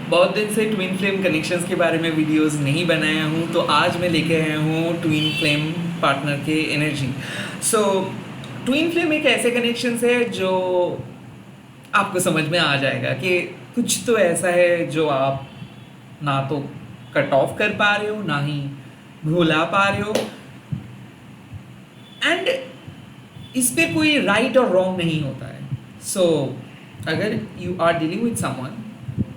बहुत दिन से ट्विन फ्लेम कनेक्शंस के बारे में वीडियोस नहीं बनाया हूँ, तो आज मैं लेके आया हूँ ट्विन फ्लेम पार्टनर के एनर्जी। सो ट्विन फ्लेम एक ऐसे कनेक्शंस है जो आपको समझ में आ जाएगा कि कुछ तो ऐसा है जो आप ना तो कट ऑफ कर पा रहे हो, ना ही भुला पा रहे हो। एंड इस पे कोई राइट और रॉन्ग नहीं होता है। सो अगर you are dealing with someone,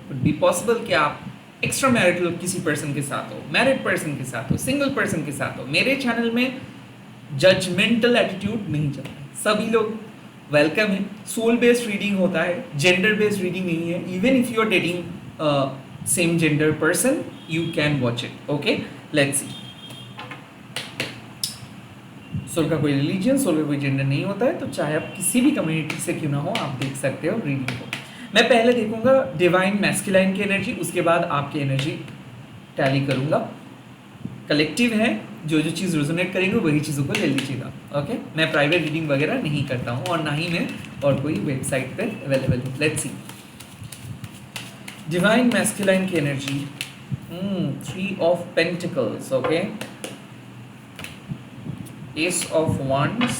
would be possible कि आप एक्स्ट्रा मैरिटल किसी पर्सन के साथ हो, मैरिड पर्सन के साथ हो, सिंगल पर्सन के साथ हो। मेरे चैनल में जजमेंटल एटीट्यूड नहीं चलता है, सभी लोग वेलकम है। सोल बेस्ड रीडिंग होता है, जेंडर बेस्ड रीडिंग नहीं है। Even if you are dating same gender person, you can watch it. Okay, let's see. Soul का कोई रिलीजन, सोल का कोई जेंडर नहीं होता है, तो चाहे आप किसी भी कम्युनिटी से क्यों ना हो, आप देख सकते हो रीडिंग को। मैं पहले देखूंगा डिवाइन मैस्कुलाइन की एनर्जी, उसके बाद आपकी एनर्जी टैली करूंगा। कलेक्टिव है, जो जो चीज़ रेजोनेट करेंगे वही चीज़ों को ले लीजिएगा। ओके, मैं प्राइवेट रीडिंग वगैरह नहीं करता हूँ, और ना ही मैं और कोई वेबसाइट पे अवेलेबल है। लेट्स सी डिवाइन मैस्कुलाइन की energy. 3 of pentacles. Okay, Ace of Wands,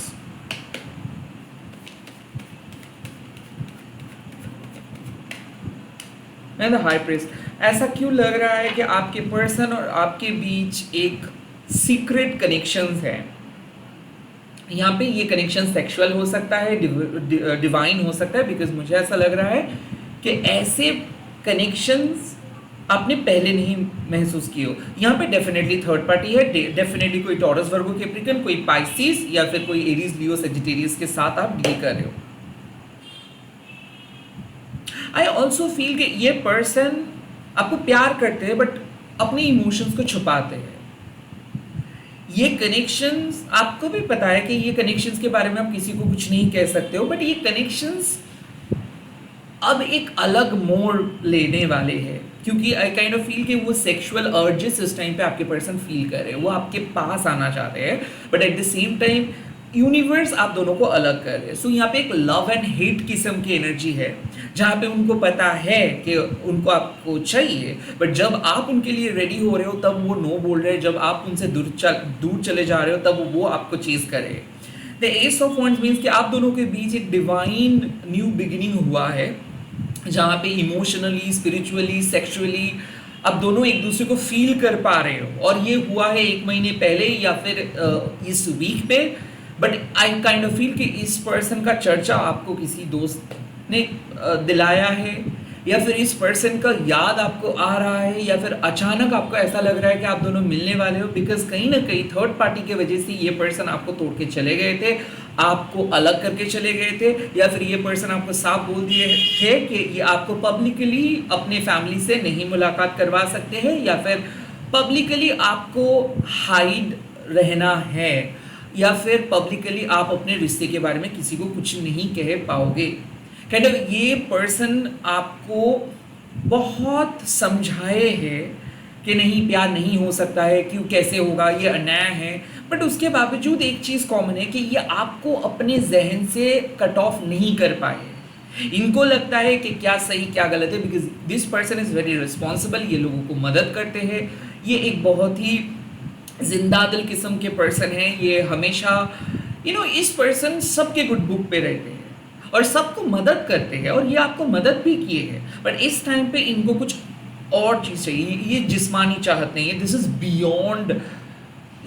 and the high priest. ऐसा क्यों लग रहा है कि आपके पर्सन और आपके बीच एक सीक्रेट कनेक्शंस है? यहाँ पे ये कनेक्शन सेक्सुअल हो सकता है, डिवाइन हो सकता है, बिकॉज मुझे ऐसा लग रहा है कि ऐसे कनेक्शंस आपने पहले नहीं महसूस किए हो। यहाँ पे डेफिनेटली थर्ड पार्टी है, डेफिनेटली कोई टॉरस, वर्गो, कैप्रिकॉर्न, कोई पाइसिस या फिर कोई एरीज, लियो, सेजिटेरियस के साथ आप डील कर रहे हो। आई ऑल्सो फील कि ये पर्सन आपको प्यार करते हैं बट अपने इमोशंस को छुपाते हैं। ये कनेक्शंस, आपको भी पता है कि ये कनेक्शंस के बारे में आप किसी को कुछ नहीं कह सकते हो, बट ये कनेक्शंस अब एक अलग मोड़ लेने वाले हैं, क्योंकि आई काइंड ऑफ फील कि वो सेक्सुअल अर्जेस इस टाइम पे आपके पर्सन फील कर रहे हैं, वो आपके पास आना चाहते हैं, but at the same time universe आप दोनों को अलग कर रहे हैं। सो यहाँ पे एक लव एंड हेट किस्म की एनर्जी है, जहाँ पे उनको पता है कि उनको आपको चाहिए, बट जब आप उनके लिए रेडी हो रहे हो तब वो नो बोल रहे हैं, जब आप उनसे दूर चले जा रहे हो तब वो आपको चेज कर रहे हैं। The S of wands means कि आप दोनों के बीच एक डिवाइन न्यू बिगिनिंग हुआ है, जहाँ पे इमोशनली, स्पिरिचुअली, सेक्सुअली आप दोनों एक दूसरे को फील कर पा रहे हो। और ये हुआ है 1 महीने पहले या फिर इस वीक पे, but I kind of feel कि इस पर्सन का चर्चा आपको किसी दोस्त ने दिलाया है, या फिर इस पर्सन का याद आपको आ रहा है, या फिर अचानक आपको ऐसा लग रहा है कि आप दोनों मिलने वाले हो, बिकॉज कहीं ना कहीं थर्ड पार्टी की वजह से ये पर्सन आपको तोड़ के चले गए थे, आपको अलग करके चले गए थे, या फिर ये पर्सन आपको साफ बोल दिए थे कि ये आपको पब्लिकली अपने फैमिली से नहीं मुलाकात करवा सकते हैं, या फिर पब्लिकली आपको हाइड रहना है, या फिर पब्लिकली आप अपने रिश्ते के बारे में किसी को कुछ नहीं कह पाओगे। काइंड ऑफ ये पर्सन आपको बहुत समझाए हैं कि नहीं, प्यार नहीं हो सकता है, क्यों, कैसे होगा, ये अन्याय है, बट उसके बावजूद एक चीज़ कॉमन है कि ये आपको अपने जहन से कट ऑफ नहीं कर पाए। इनको लगता है कि क्या सही क्या गलत है, because this person is very responsible, ये लोगों को मदद करते हैं, ये एक बहुत ही जिंदा दिल किस्म के पर्सन हैं, ये हमेशा इस पर्सन सबके गुड बुक पे रहते हैं और सबको मदद करते हैं, और ये आपको मदद भी किए हैं, बट इस टाइम पे इनको कुछ और चीज़ चाहिए। ये जिस्मानी चाहत नहीं है, this is beyond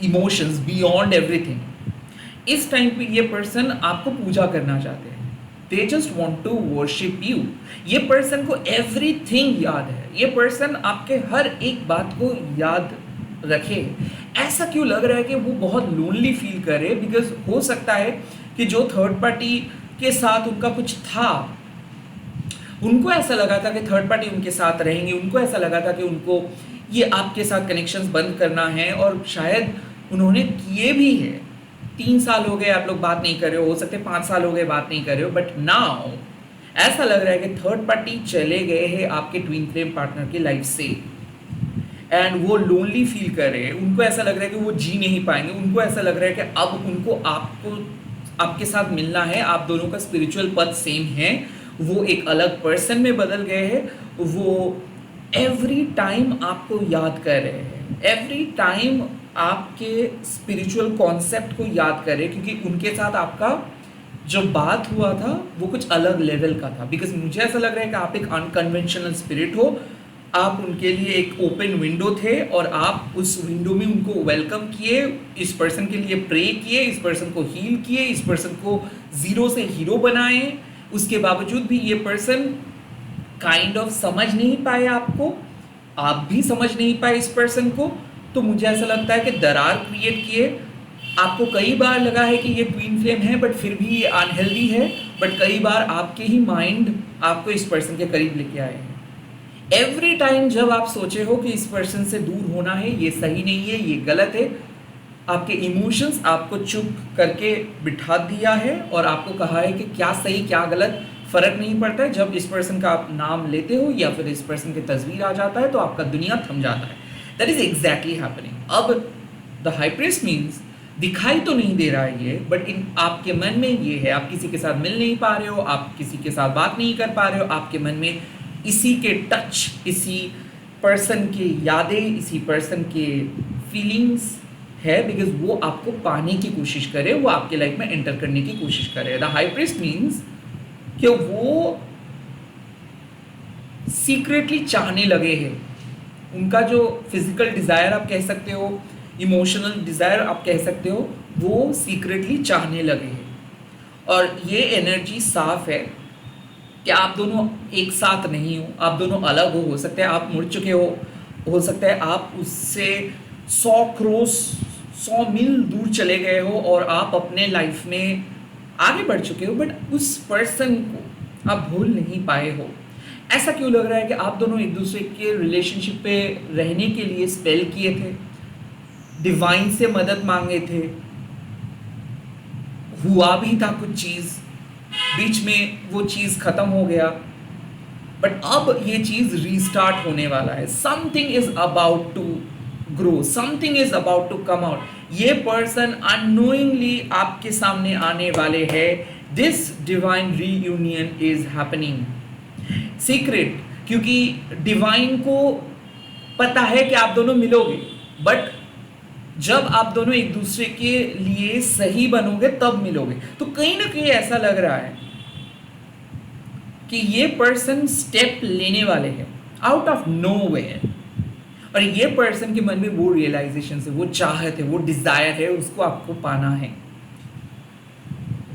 emotions, beyond everything. इस टाइम पे ये पर्सन आपको पूजा करना चाहते हैं, they just want to worship you. ये पर्सन को एवरीथिंग याद है, ये पर्सन आपके हर एक बात को याद रखे। ऐसा क्यों लग रहा है कि वो बहुत लोनली फील कर रहे हैं, बिकॉज हो सकता है कि जो थर्ड पार्टी के साथ उनका कुछ था, उनको ऐसा लगा था कि थर्ड पार्टी उनके साथ रहेंगे, उनको ऐसा लगा था कि उनको ये आपके साथ कनेक्शंस बंद करना है, और शायद उन्होंने किए भी है। 3 साल हो गए आप लोग बात नहीं कर रहे हो सकते 5 साल हो गए बात नहीं कर रहे हो, बट नाउ ऐसा लग रहा है कि थर्ड पार्टी चले गए हैं आपके ट्विन फ्लेम पार्टनर की लाइफ से, एंड वो लोनली फील कर रहे हैं। उनको ऐसा लग रहा है कि वो जी नहीं पाएंगे, उनको ऐसा लग रहा है कि अब उनको आपके साथ मिलना है, आप दोनों का स्पिरिचुअल पथ सेम है, वो एक अलग पर्सन में बदल गए हैं, वो एवरी टाइम आपको याद कर रहे हैं, एवरी टाइम आपके स्पिरिचुअल कॉन्सेप्ट को याद कर रहे हैं, क्योंकि उनके साथ आपका जो बात हुआ था वो कुछ अलग लेवल का था। बिकॉज मुझे ऐसा लग रहा है कि आप एक अनकन्वेंशनल स्पिरिट हो, आप उनके लिए एक ओपन विंडो थे और आप उस विंडो में उनको वेलकम किए, इस पर्सन के लिए प्रे किए, इस पर्सन को हील किए, इस पर्सन को ज़ीरो से हीरो बनाए। उसके बावजूद भी ये पर्सन काइंड ऑफ समझ नहीं पाए आपको, आप भी समझ नहीं पाए इस पर्सन को। तो मुझे ऐसा लगता है कि दरार क्रिएट किए। आपको कई बार लगा है कि ये ट्विन फ्लेम है बट फिर भी ये अनहेल्दी है, बट कई बार आपके ही माइंड आपको इस पर्सन के करीब लेके आए हैं। एवरी टाइम जब आप सोचे हो कि इस पर्सन से दूर होना है, ये सही नहीं है, ये गलत है, आपके इमोशंस आपको चुप करके बिठा दिया है और आपको कहा है कि क्या सही क्या गलत फ़र्क नहीं पड़ता है। जब इस पर्सन का आप नाम लेते हो या फिर इस पर्सन की तस्वीर आ जाता है तो आपका दुनिया थम जाता है। That is exactly happening. अब द हाई प्रीस्ट मीन्स दिखाई तो नहीं दे रहा है ये, बट इन आपके मन में ये है, आप किसी के साथ मिल नहीं पा रहे हो, आप किसी के साथ बात नहीं कर पा रहे हो, आपके मन में इसी के टच, इसी पर्सन की यादें, इसी पर्सन के फीलिंग्स है, बिकॉज वो आपको पाने की कोशिश करे, वो आपके लाइफ में एंटर करने की कोशिश करे। द हाई प्रीस्ट मीन्स कि वो सीक्रेटली चाहने लगे हैं। उनका जो फिजिकल डिज़ायर आप कह सकते हो, इमोशनल डिज़ायर आप कह सकते हो, वो सीक्रेटली चाहने लगे हैं। और ये एनर्जी साफ है कि आप दोनों एक साथ नहीं हो, आप दोनों अलग हो सकता है आप मुड़ चुके हो सकता है आप उससे 100 मील दूर चले गए हो और आप अपने लाइफ में आगे बढ़ चुके हो, बट उस पर्सन को आप भूल नहीं पाए हो। ऐसा क्यों लग रहा है कि आप दोनों एक दूसरे के रिलेशनशिप पे रहने के लिए स्पेल किए थे, डिवाइन से मदद मांगे थे, हुआ भी था कुछ चीज़, बीच में वो चीज़ ख़त्म हो गया, बट अब ये चीज़ रीस्टार्ट होने वाला है। Something is about to grow, something is about to come out. ये पर्सन अननोइंगली आपके सामने आने वाले हैं। This divine reunion is happening secret, क्योंकि डिवाइन को पता है कि आप दोनों मिलोगे, बट जब आप दोनों एक दूसरे के लिए सही बनोगे तब मिलोगे। तो कहीं ना कहीं ऐसा लग रहा है कि ये पर्सन स्टेप लेने वाले हैं आउट ऑफ नोवेयर, और ये पर्सन के मन में वो रियलाइजेशन है, वो चाहत है, वो डिजायर है, उसको आपको पाना है।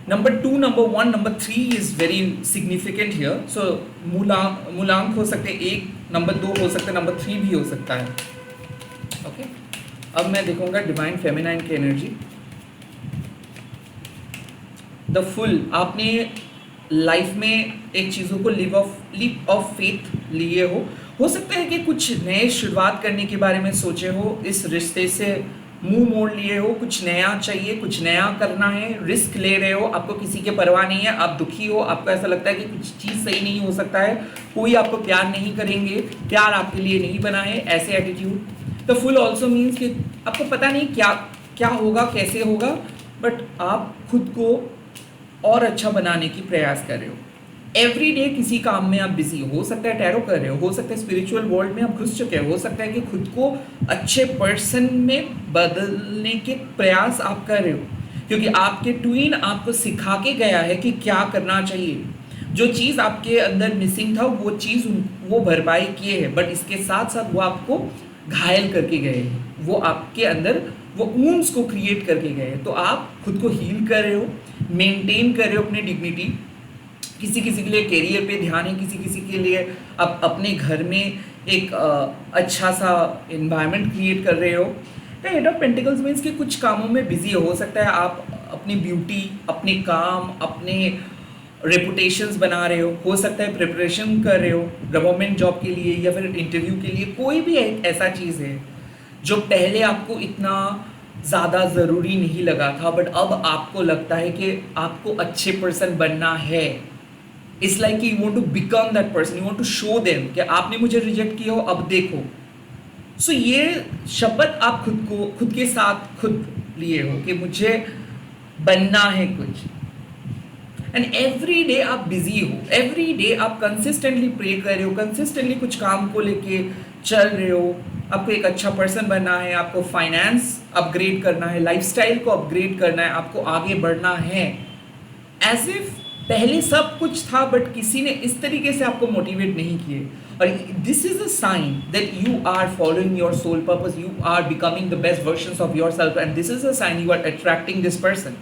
Number 2, number 1, number 3 is very significant here. So मूलांक हो सकते 1, नंबर 2 हो सकता है, नंबर 3 भी हो सकता है। ओके, अब मैं देखूंगा डिवाइन फेमिनाइन की एनर्जी। द फुल, आपने लाइफ में एक चीज़ों को लीप ऑफ फेथ लिए हो सकता है कि कुछ नए शुरुआत करने के बारे में सोचे हो, इस रिश्ते से मुंह मोड़ लिए हो, कुछ नया चाहिए, कुछ नया करना है, रिस्क ले रहे हो, आपको किसी के परवाह नहीं है, आप दुखी हो, आपको ऐसा लगता है कि कुछ चीज़ सही नहीं हो सकता है, कोई आपको प्यार नहीं करेंगे, प्यार आपके लिए नहीं बना है, ऐसे attitude. The full also means कि आपको पता नहीं क्या क्या होगा, कैसे होगा, बट आप खुद को और अच्छा बनाने की प्रयास कर रहे हो। एवरी डे किसी काम में आप बिजी हो सकता है टैरो कर रहे हो सकता है स्पिरिचुअल वर्ल्ड में आप घुस चुके हो सकता है कि खुद को अच्छे पर्सन में बदलने के प्रयास आप कर रहे हो, क्योंकि आपके ट्विन आपको सिखा के गया है कि क्या करना चाहिए। जो चीज़ आपके अंदर मिसिंग था वो चीज़ वो भरपाई किए हैं, बट इसके साथ साथ वो आपको घायल करके गए हैं, वो आपके अंदर वो वुंड्स को क्रिएट करके गए हैं। तो आप खुद को हील कर रहे हो, मेंटेन कर रहे हो अपनी डिग्निटी। किसी किसी के लिए कैरियर पे ध्यान है, किसी किसी के लिए आप अपने घर में एक अच्छा सा इन्वायरमेंट क्रिएट कर रहे हो। The eight of pentacles means कि कुछ कामों में बिजी हो सकता है आप अपनी ब्यूटी, अपने काम, अपने रेपुटेशंस बना रहे हो सकता है प्रिपरेशन कर रहे हो गवर्नमेंट जॉब के लिए या फिर इंटरव्यू के लिए। कोई भी एक ऐसा चीज़ है जो पहले आपको इतना ज़्यादा ज़रूरी नहीं लगा था, बट अब आपको लगता है कि आपको अच्छे पर्सन बनना है। It's like you want to become that person, you want to show them कि आपने मुझे रिजेक्ट किया हो, अब देखो। सो ये शपथ आप खुद के साथ खुद लिए हो कि मुझे बनना है कुछ। एंड एवरी डे आप बिजी हो, एवरी डे आप कंसिस्टेंटली प्रे कर रहे हो, कंसिस्टेंटली कुछ काम को लेके चल रहे हो, आपको एक अच्छा पर्सन बनना है, आपको फाइनेंस अपग्रेड करना है, लाइफस्टाइल को अपग्रेड करना है, आपको आगे बढ़ना है, एज इफ पहले सब कुछ था बट किसी ने इस तरीके से आपको मोटिवेट नहीं किए। और this is a sign that you are following your soul purpose, you are becoming the best version of yourself, and this is a sign you are attracting this person.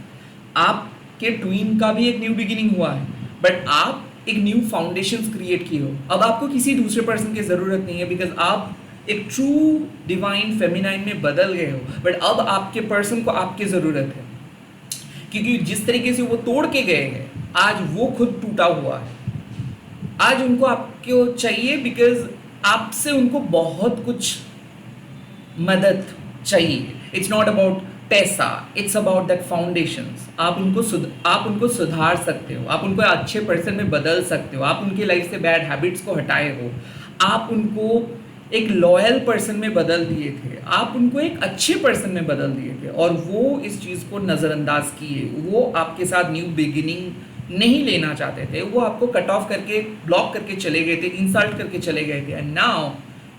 आपके twin का भी एक new beginning हुआ है, but आप एक new foundation create किए हो। अब आपको किसी दूसरे पर्सन की ज़रूरत नहीं है, बिकॉज आप एक ट्रू डिवाइन फेमिनाइन में बदल गए हो, बट अब आपके पर्सन को आपकी ज़रूरत है, क्योंकि जिस तरीके से वो तोड़ के गए हैं आज वो खुद टूटा हुआ है। आज उनको आपको चाहिए बिकॉज आपसे उनको बहुत कुछ मदद चाहिए। इट्स नॉट अबाउट पैसा, इट्स अबाउट दैट फाउंडेशंस। आप उनको सुधार सकते हो, आप उनको अच्छे पर्सन में बदल सकते हो, आप उनकी लाइफ से बैड हैबिट्स को हटाए हो, आप उनको एक लॉयल पर्सन में बदल दिए थे, आप उनको एक अच्छे पर्सन में बदल दिए थे, और वो इस चीज़ को नज़रअंदाज किए। वो आपके साथ न्यू बिगिनिंग नहीं लेना चाहते थे, वो आपको कट ऑफ करके ब्लॉक करके चले गए थे, इंसल्ट करके चले गए थे। And now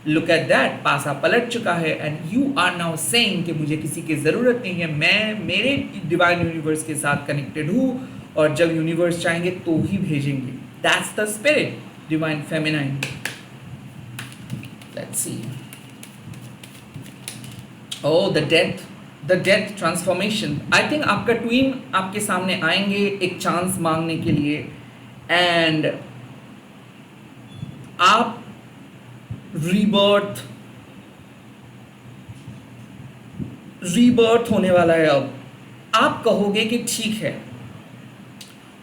look at that, पासा पलट चुका है, and you are now saying कि मुझे किसी की ज़रूरत नहीं है, मैं मेरे डिवाइन यूनिवर्स के साथ कनेक्टेड हूँ, और जब यूनिवर्स चाहेंगे तो ही भेजेंगे। That's the spirit divine feminine. Let's see. Oh, the death transformation. I think आपका ट्वीन आपके सामने आएंगे एक चांस मांगने के लिए, एंड आप रीबर्थ होने वाला है। अब आप कहोगे कि ठीक है,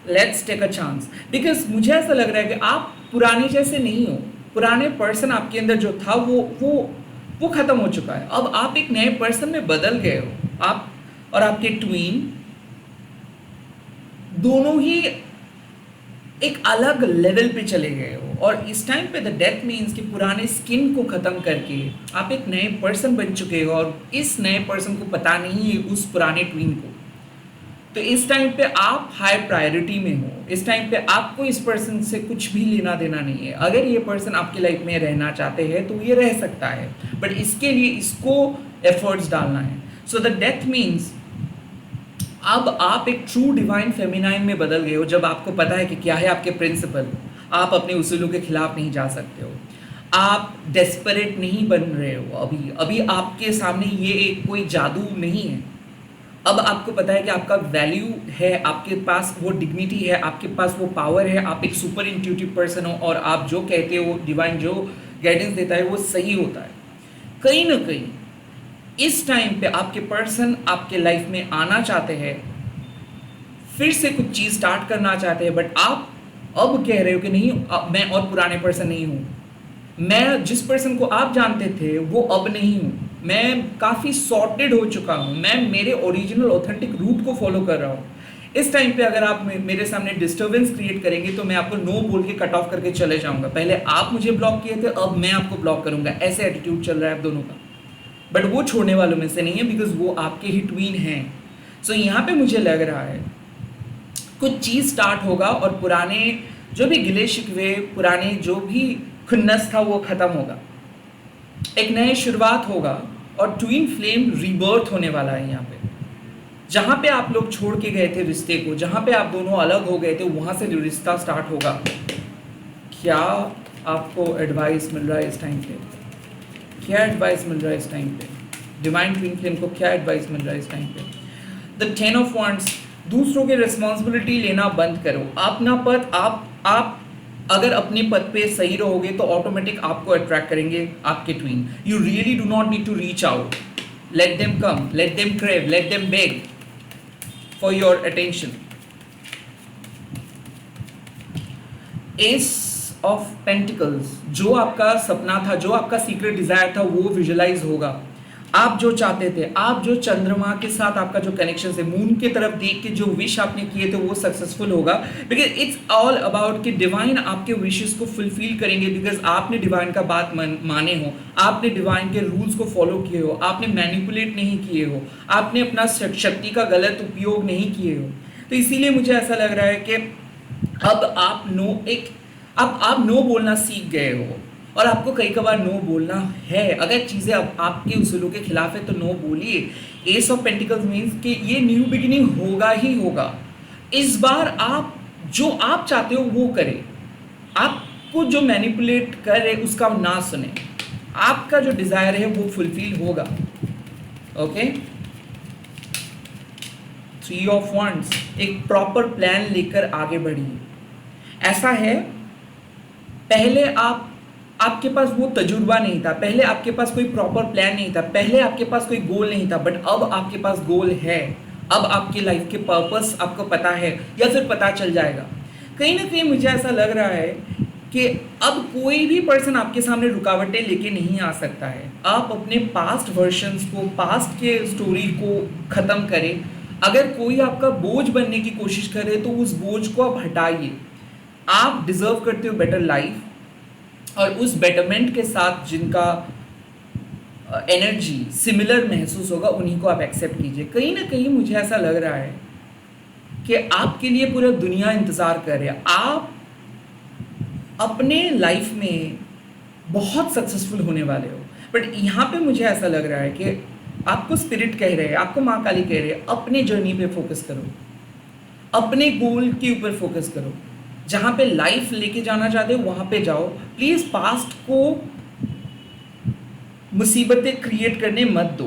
let's take a chance, because मुझे ऐसा लग रहा है कि आप पुराने जैसे नहीं हो। पुराने पर्सन आपके अंदर जो था वो खत्म हो चुका है। अब आप एक नए पर्सन में बदल गए हो। आप और आपके ट्वीन दोनों ही एक अलग लेवल पे चले गए हो, और इस टाइम पे द डेथ मीन्स कि पुराने स्किन को ख़त्म करके आप एक नए पर्सन बन चुके हो, और इस नए पर्सन को पता नहीं है उस पुराने ट्वीन को। तो इस टाइम पे आप हाई प्रायोरिटी में हो। इस टाइम पे आपको इस पर्सन से कुछ भी लेना देना नहीं है। अगर ये पर्सन आपकी लाइफ में रहना चाहते हैं तो ये रह सकता है, बट इसके लिए इसको एफर्ट्स डालना है। सो द डेथ मीन्स अब आप एक ट्रू डिवाइन फेमिनाइन में बदल गए हो, जब आपको पता है कि क्या है आपके प्रिंसिपल। आप अपने उसूलों के खिलाफ नहीं जा सकते हो, आप डेस्परेट नहीं बन रहे हो। अभी आपके सामने ये एक कोई जादू नहीं है। अब आपको पता है कि आपका वैल्यू है, आपके पास वो डिग्निटी है, आपके पास वो पावर है, आप एक सुपर इंट्यूटिव पर्सन हो, और आप जो कहते हो डिवाइन जो गाइडेंस देता है वो सही होता है। कहीं ना कहीं इस टाइम पे आपके पर्सन आपके लाइफ में आना चाहते हैं, फिर से कुछ चीज़ स्टार्ट करना चाहते हैं, बट आप अब कह रहे हो कि नहीं, अब मैं और पुराने पर्सन नहीं हूँ, मैं जिस पर्सन को आप जानते थे वो अब नहीं हूँ, मैं काफ़ी सॉर्टेड हो चुका हूँ, मैं मेरे ओरिजिनल ऑथेंटिक रूट को फॉलो कर रहा हूँ। इस टाइम पे अगर आप मेरे सामने डिस्टर्बेंस क्रिएट करेंगे तो मैं आपको नो बोल के कट ऑफ करके चले जाऊँगा। पहले आप मुझे ब्लॉक किए थे, अब मैं आपको ब्लॉक करूँगा। ऐसे एटीट्यूड चल रहा है आप दोनों का, बट वो छोड़ने वालों में से नहीं है, बिकॉज वो आपके ही ट्वीन हैं। सो यहाँ पे मुझे लग रहा है कुछ चीज़ स्टार्ट होगा, और पुराने जो भी गिले शिकवे, पुराने जो भी खुन्नस था वो ख़त्म होगा, एक नई शुरुआत होगा, और ट्विन फ्लेम रीबर्थ होने वाला है। यहाँ पे जहाँ पे आप लोग छोड़ के गए थे रिश्ते को, जहाँ पे आप दोनों अलग हो गए थे, वहाँ से रिश्ता स्टार्ट होगा। क्या आपको एडवाइस मिल रहा है इस टाइम पे? क्या एडवाइस मिल रहा है इस टाइम पे? डिवाइन ट्विन फ्लेम को क्या एडवाइस मिल रहा है इस टाइम पे? द 10 ऑफ वांड्स, दूसरों की रिस्पॉन्सिबिलिटी लेना बंद करो। अपना पद आप अगर अपने पद पे सही रहोगे तो ऑटोमेटिक आपको अट्रैक्ट करेंगे आपके twin. You really do not need to reach out, let them come, let them crave, let them beg for your attention. Ace of pentacles, जो आपका सपना था, जो आपका सीक्रेट डिजायर था, वो विजुअलाइज होगा। आप जो चाहते थे, आप जो चंद्रमा के साथ आपका जो कनेक्शन है, मून की तरफ देख के जो विश आपने किए थे वो सक्सेसफुल होगा, बिकॉज इट्स ऑल अबाउट कि डिवाइन आपके विशेस को फुलफिल करेंगे, बिकॉज आपने डिवाइन का बात माने हो, आपने डिवाइन के रूल्स को फॉलो किए हो, आपने मैनिपुलेट नहीं किए हो, आपने अपना शक्ति का गलत उपयोग नहीं किए हो। तो इसीलिए मुझे ऐसा लग रहा है कि अब आप नो बोलना सीख गए हो, और आपको कई कबार नो बोलना है। अगर चीज़ें अब आपके उसूलों के खिलाफ है तो नो बोलिए। एस ऑफ पेंटिकल्स मीन्स कि ये न्यू बिगिनिंग होगा ही होगा। इस बार आप जो आप चाहते हो वो करें, आपको जो मैनिपुलेट करे उसका ना सुने, आपका जो डिज़ायर है वो फुलफिल होगा। ओके, 3 ऑफ वंड्स, एक प्रॉपर प्लान लेकर आगे बढ़िए। ऐसा है, पहले आपके पास वो तजुर्बा नहीं था, पहले आपके पास कोई प्रॉपर प्लान नहीं था, पहले आपके पास कोई गोल नहीं था, बट अब आपके पास गोल है। अब आपकी लाइफ के पर्पस आपको पता है, या फिर पता चल जाएगा। कहीं ना कहीं मुझे ऐसा लग रहा है कि अब कोई भी पर्सन आपके सामने रुकावटें लेके नहीं आ सकता है। आप अपने पास्ट वर्जन्स को, पास्ट के स्टोरी को ख़त्म करें। अगर कोई आपका बोझ बनने की कोशिश करे तो उस बोझ को आप हटाइए। आप डिजर्व करते हो बेटर लाइफ, और उस बेटरमेंट के साथ जिनका एनर्जी सिमिलर महसूस होगा उन्हीं को आप एक्सेप्ट कीजिए। कहीं ना कहीं मुझे ऐसा लग रहा है कि आपके लिए पूरा दुनिया इंतज़ार कर रही है। आप अपने लाइफ में बहुत सक्सेसफुल होने वाले हो, बट यहाँ पे मुझे ऐसा लग रहा है कि आपको स्पिरिट कह रहे हैं, आपको माँ काली कह रहे हैं, अपने जर्नी पे फोकस करो, अपने गोल के ऊपर फोकस करो। जहाँ पे लाइफ लेके जाना चाहते हो वहाँ पे जाओ। प्लीज़ पास्ट को मुसीबतें क्रिएट करने मत दो,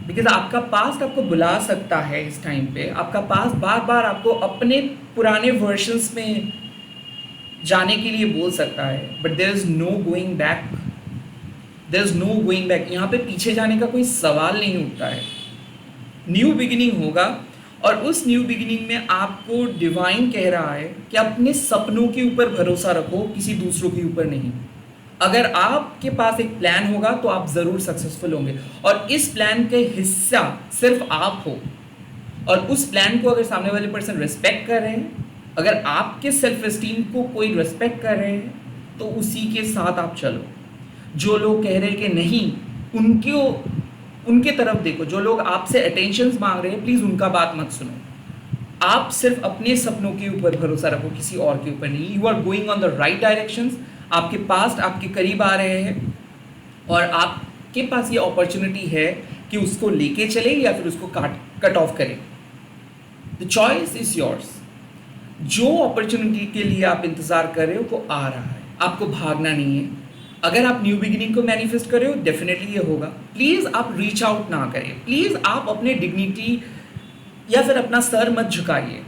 बिकॉज आपका पास्ट आपको बुला सकता है। इस टाइम पे आपका पास्ट बार बार आपको अपने पुराने वर्जन्स में जाने के लिए बोल सकता है, but there is no going back, there is no going back. यहाँ पे पीछे जाने का कोई सवाल नहीं उठता है। न्यू बिगिनिंग होगा, और उस न्यू बिगिनिंग में आपको डिवाइन कह रहा है कि अपने सपनों के ऊपर भरोसा रखो, किसी दूसरों के ऊपर नहीं। अगर आपके पास एक प्लान होगा तो आप ज़रूर सक्सेसफुल होंगे, और इस प्लान के हिस्सा सिर्फ आप हो। और उस प्लान को अगर सामने वाले पर्सन रिस्पेक्ट कर रहे हैं, अगर आपके सेल्फ एस्टीम को कोई रिस्पेक्ट कर रहे हैं, तो उसी के साथ आप चलो। जो लोग कह रहे हैं कि नहीं, उनके तरफ देखो। जो लोग आपसे अटेंशन मांग रहे हैं, प्लीज़ उनका बात मत सुनो। आप सिर्फ अपने सपनों के ऊपर भरोसा रखो, किसी और के ऊपर नहीं। You are going on the right directions. आपके पास्ट आपके करीब आ रहे हैं, और आपके पास ये अपॉर्चुनिटी है कि उसको लेके चले या फिर उसको कट ऑफ करें। The choice is yours. जो अपॉर्चुनिटी के लिए आप इंतज़ार कर रहे हो वो आ रहा है, आपको भागना नहीं है। अगर आप न्यू बिगिनिंग को मैनिफेस्ट कर रहे हो, डेफिनेटली ये होगा। प्लीज़ आप रीच आउट ना करें, प्लीज़ आप अपने डिग्निटी या फिर अपना सर मत झुकाइए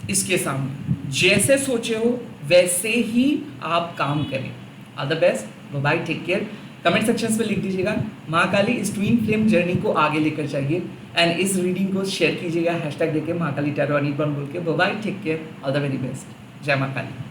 इसके सामने। जैसे सोचे हो वैसे ही आप काम करें। All the best, bye, take care. Comment section में लिख दीजिएगा माँ काली इस ट्विन फ्लेम जर्नी को आगे लेकर जाइए, एंड इस रीडिंग को शेयर कीजिएगा हैशटैग देके माँ काली टैरो बोल के। Bye, take care, all the very best. जय माँ काली।